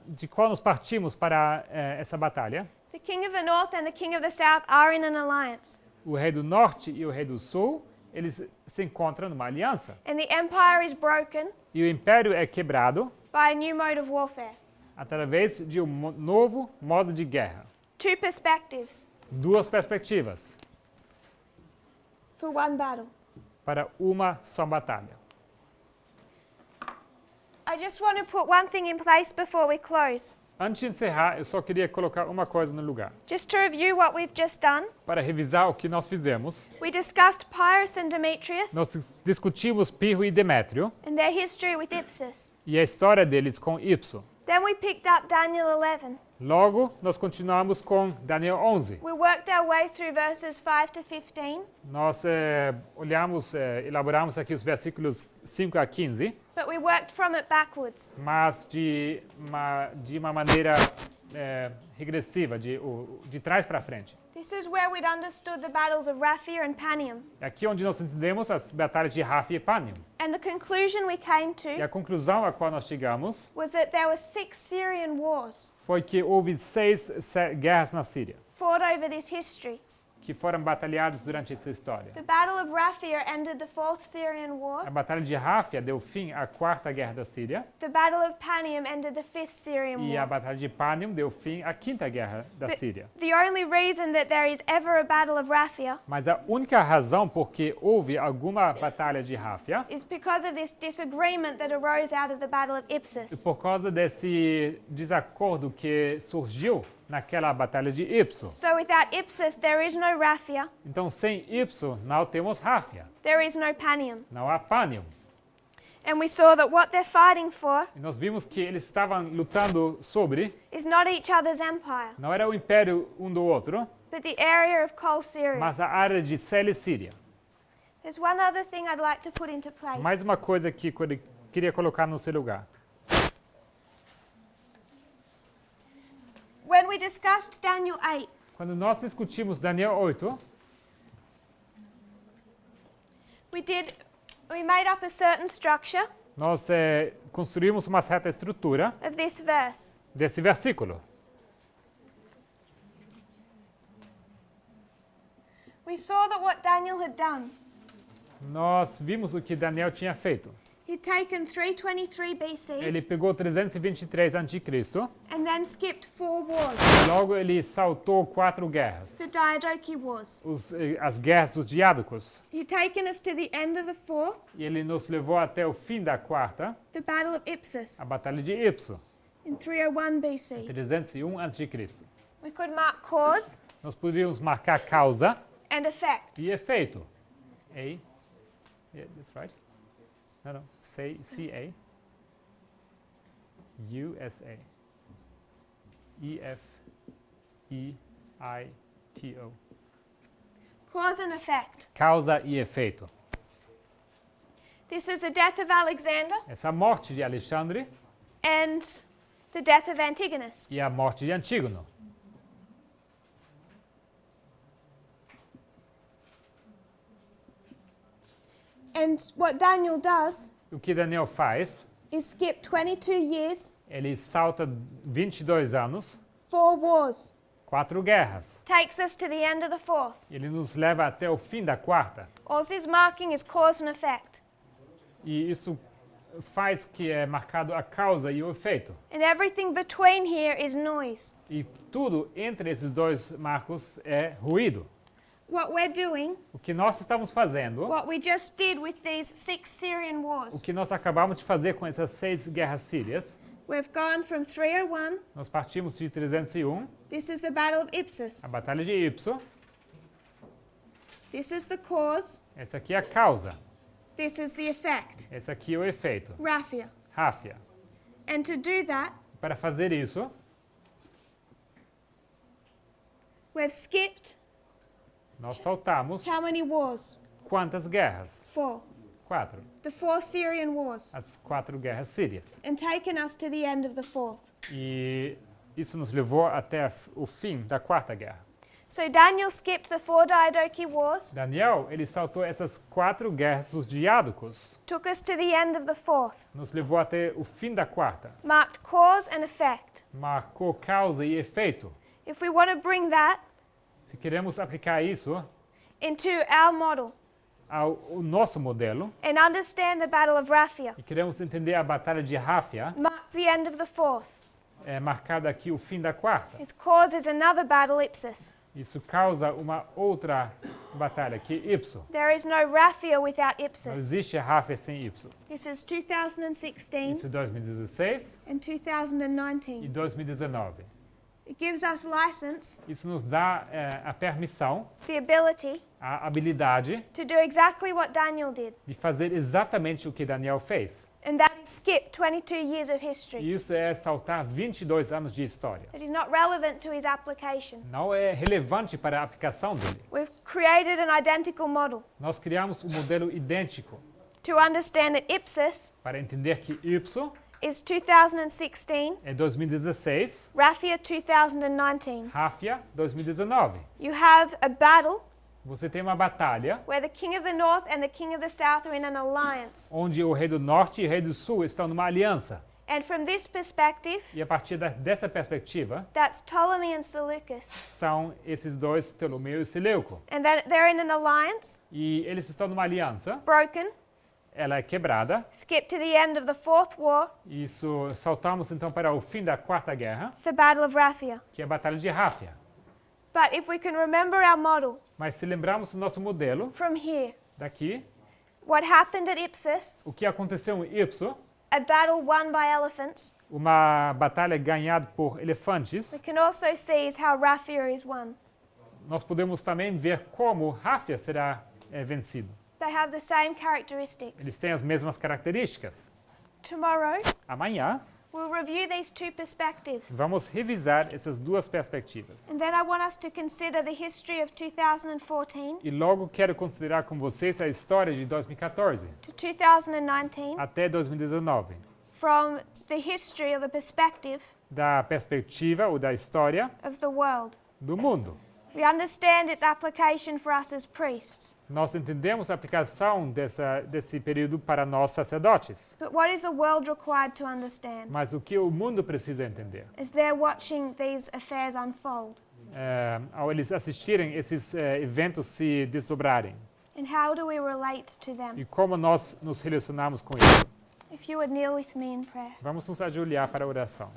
de qual nos partimos para essa batalha? the king of the north and the king of the south are in an alliance. O rei do norte e o rei do sul, eles se encontram numa aliança. And the empire is broken E o império é quebrado by a new mode of warfare. através de um novo modo de guerra. Two perspectives Duas perspectivas for one battle. para uma só batalha. I just want to put one thing in place before we close. Antes de encerrar, eu só queria colocar uma coisa no lugar. Just to review what we've just done, Para revisar o que nós fizemos, we discussed Pyrrhus and Demetrius nós discutimos Pirro e Demétrio and their history with Ipsus. e a história deles com Ipso. Then we picked up Daniel 11. Logo, nós continuamos com Daniel 11. We worked our way through verses 5 to 15, Nós elaboramos aqui os versículos 5 a 15, but we worked from it backwards. mas de uma maneira regressiva, de trás para frente. This is where we'd understood the battles of Raphia and Panium. É aqui onde nós entendemos as batalhas de Rafa e Pânium. And the conclusion we came E to a conclusão a qual nós chegamos was that there were 6 Syrian wars foi que houve 6 guerras na Síria, fought over this history. que foram batalhadas durante essa história. The Battle of Raphia ended the 4th Syrian War. A batalha de Ráfia deu fim à quarta guerra da Síria The Battle of Panium ended the 5th Syrian e a War. batalha de Pânium deu fim à quinta guerra da Síria. The only reason that there is ever a Battle of Raphia Mas a única razão por que houve alguma batalha de Ráfia is because of this disagreement that arose out of the Battle of é Ipsus. por causa desse desacordo que surgiu naquela batalha de Ipso. So without Ipsus, there is no Raphia, Então, sem Ipso, não temos Ráfia, there is no Panium. não há Pânium. And we saw that what they're fighting for E nós vimos que eles estavam lutando sobre, is not each other's empire, não era o império um do outro, but the area of Col Syria. mas a área de Célia e Síria. There's one other thing I'd like to put into place. Mais uma coisa que eu queria colocar no seu lugar. When we discussed Daniel 8, Quando nós discutimos Daniel 8, we made up a certain structure nós construímos uma certa estrutura of this verse. desse versículo. We saw that what Daniel had done, Nós vimos o que Daniel tinha feito. he'd taken 323 BC Ele pegou 323 a.C. and then skipped 4 wars, Logo ele saltou 4 guerras. the Diadochi Wars. As guerras dos diádocos. He'd taken us to the end of the 4th, E ele nos levou até o fim da quarta, the Battle of Ipsus, a batalha de Ipso, in 301 BC. 301 a.C. We could mark cause Nós poderíamos marcar causa and effect. e efeito. A. Yeah, that's right. No, no. Say CA. USA. EFEITO. Cause and effect. Causa e efeito. This is the death of Alexander Essa morte de Alexandre and the death of Antigonus. e a morte de Antígono. And what Daniel does O que Daniel faz, is skip 22 years, ele salta 22 anos, 4 wars. 4 guerras. Takes us to the end of the fourth. Ele nos leva até o fim da quarta. All he's marking is cause and effect. E isso faz que é marcado a causa e o efeito. And everything between here is noise. E tudo entre esses dois marcos é ruído. What we're doing, O que nós estamos fazendo, what we just did with these 6 Syrian o wars, que nós acabamos de fazer com essas 6 guerras sírias, we've gone from 301, nós partimos de 301, this is the Battle of Ipsos, a Batalha de Ipso, this is the cause, essa aqui é a causa, this is the effect, esse aqui é o efeito, raphia. ráfia. And to do that, Para fazer isso, we've skipped nós saltamos how many wars? quantas guerras? 4. 4. The 4 Syrian wars. As 4 guerras sírias. And taken us to the end of the fourth. E isso nos levou até o fim da quarta guerra. So Daniel skipped the 4 Diadochi wars, Daniel, ele saltou essas 4 guerras dos diádocos, took us to the end of the fourth, nos levou até o fim da quarta. marked cause and effect. Marcou causa e efeito. If we want to bring that Se queremos aplicar isso into our model ao nosso modelo and understand the Battle of Raphia, e queremos entender a batalha de Ráfia, marks the end of the fourth. é marcado aqui o fim da quarta. Its cause is another battle, Ipsos. Isso causa uma outra batalha, que é Ipso. There is no Raphia without Não Ipsos. existe Ráfia sem Ipso. This is 2016 Isso é 2016 and e 2019. 2019. It gives us license, Isso nos dá a permissão, the ability, a habilidade to do exactly what Daniel did. de fazer exatamente o que Daniel fez. And that is skip 22 years of history. E isso é saltar 22 anos de história. It is not relevant to his application. Não é relevante para a aplicação dele. We've created an identical model Nós criamos um modelo idêntico to understand that Ipsos para entender que Ipso is 2016, é 2016, Raphia 2019. Ráfia 2019. You have a battle Você tem uma batalha where the king of the north and the king of the south are in an alliance. onde o rei do norte e o rei do sul estão numa aliança. And from this perspective, E a partir dessa perspectiva, that's Ptolemy and Seleucus. são esses dois, Ptolomeu e Seleuco. And then they're in an alliance, E eles estão numa aliança, broken. ela é quebrada. Skip to the end of the fourth war, Isso, saltamos então para o fim da quarta guerra, it's the Battle of Raphia. que é a batalha de Ráfia. But if we can remember our model Mas se lembrarmos do nosso modelo, from here, daqui, what happened at Ipsos, o que aconteceu em Ipso, a battle won by elephants, uma batalha ganhada por we elefantes, can also see is how Raphia is won. nós podemos também ver como Ráfia será vencido. They have the same characteristics. Eles têm as mesmas características. Tomorrow, Amanhã, we'll review these two perspectives. vamos revisar essas duas perspectivas. And then I want us to consider the history of 2014 E logo quero considerar com vocês a história de 2014 to 2019 até 2019, from the history or the perspective da perspectiva ou da história of the world. do mundo. We understand its application for us as priests. Nós entendemos a aplicação desse período para nós sacerdotes, But what is the world required to understand mas o que o mundo precisa entender? as they're watching these affairs unfold? Ao eles assistirem esses eventos se desdobrarem. And how do we relate to them? E como nós nos relacionamos com isso? If you would kneel with me in prayer. Vamos nos ajoelhar para a oração.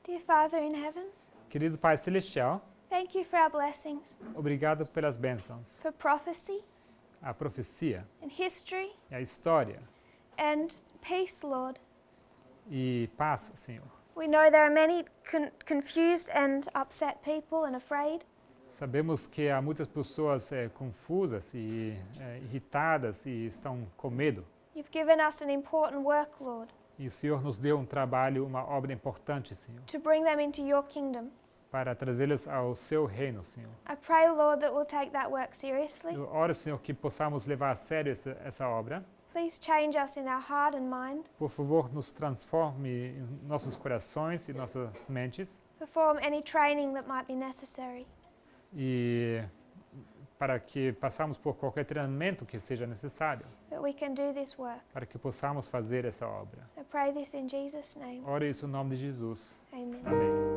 Dear Father in heaven, Querido Pai Celestial, thank you for our blessings, obrigado pelas bênçãos, for prophecy a profecia, and history e a história and peace, Lord. e paz, Senhor. We know there are many confused and upset people and afraid. Sabemos que há muitas pessoas confusas e irritadas e estão com medo. You've given us an important work, Lord, E o Senhor nos deu um trabalho, uma obra importante, Senhor, to bring them into your kingdom. para trazê-los ao seu reino, Senhor. I pray, Lord, that we'll take that work seriously, Eu oro, Senhor, que possamos levar a sério essa obra, Please change us in our heart and mind. Por favor, nos transforme em nossos corações e nossas mentes. Perform any training that might be necessary. E para que passamos por qualquer treinamento que seja necessário, That we can do this work. para que possamos fazer essa obra. I pray this in Jesus' name. Ore isso no nome de Jesus. Amen. Amém.